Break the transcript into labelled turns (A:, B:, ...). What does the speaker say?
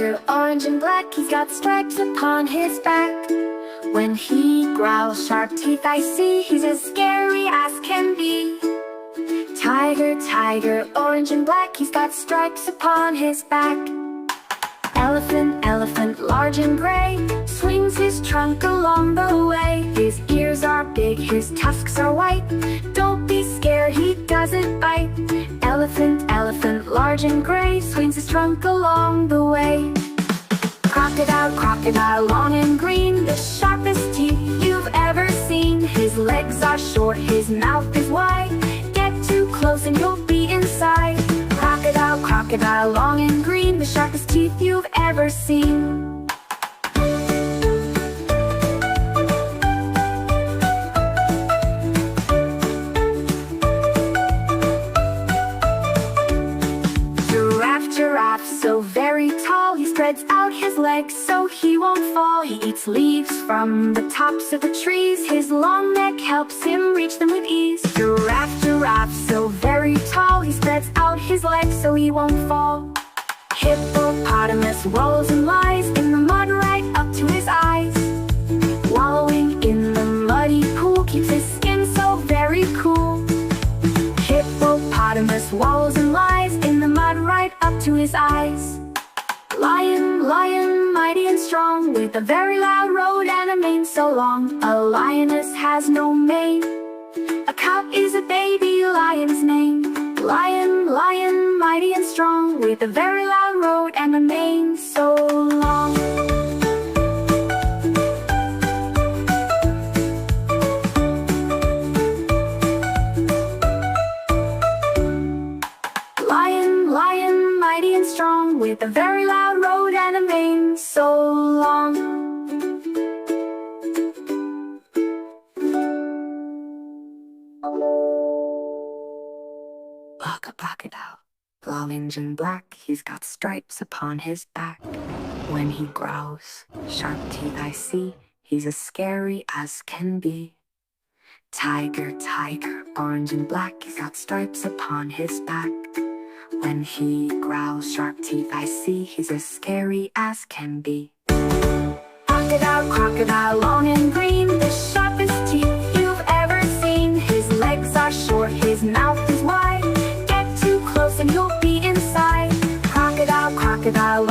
A: tiger, orange and black, he's got stripes upon his back. When he growls, sharp teeth I see, he's as scary as can be. Tiger, tiger, orange and black, he's got stripes upon his back. Elephant, elephant, large and gray, swings his trunk along the way. His ears are big, his tusks are white, don't be scared, he doesn't bite. Elephant, elephant, large and gray, swings his trunk along the way. Crocodile, crocodile, long and green, the sharpest teeth you've ever seen. His legs are short, his mouth is wide, get too close and you'll be inside. Crocodile, crocodile, long and green, the sharpest teeth you've ever seen. Giraffe, giraffe, so very tall, he spreads out his legs so he won't fall. He eats leaves from the tops of the trees, his long neck helps him reach them with ease. Giraffe, giraffe, so very tall, he spreads out his legs so he won't fall. Hippopotamus rolls and lies in the mud right up to his eyes. Wallowing in the muddy pool keeps his skin so very cool. Hippopotamus wallows and lies in the mud right up to his eyes. Lion, lion, mighty and strong, with a very loud roar and a mane so long. A lioness has no mane, a cow is a baby lion's name. Lion, lion, mighty and strong, with a very loud roar and a mane so long. Lion, lion, mighty and strong, with a very loud roar and a mane so long. Like a crocodile, orange and black, he's got stripes upon his back. When he growls, sharp teeth I see, he's as scary as can be. Tiger, tiger, orange and black, he's got stripes upon his back. When he growls, sharp teeth I see, he's as scary as can be. Crocodile, crocodile, long and green, the sharpest teeth you've ever seen. His legs are short, his mouth is wide, get too close and you'll be inside. Crocodile, crocodile,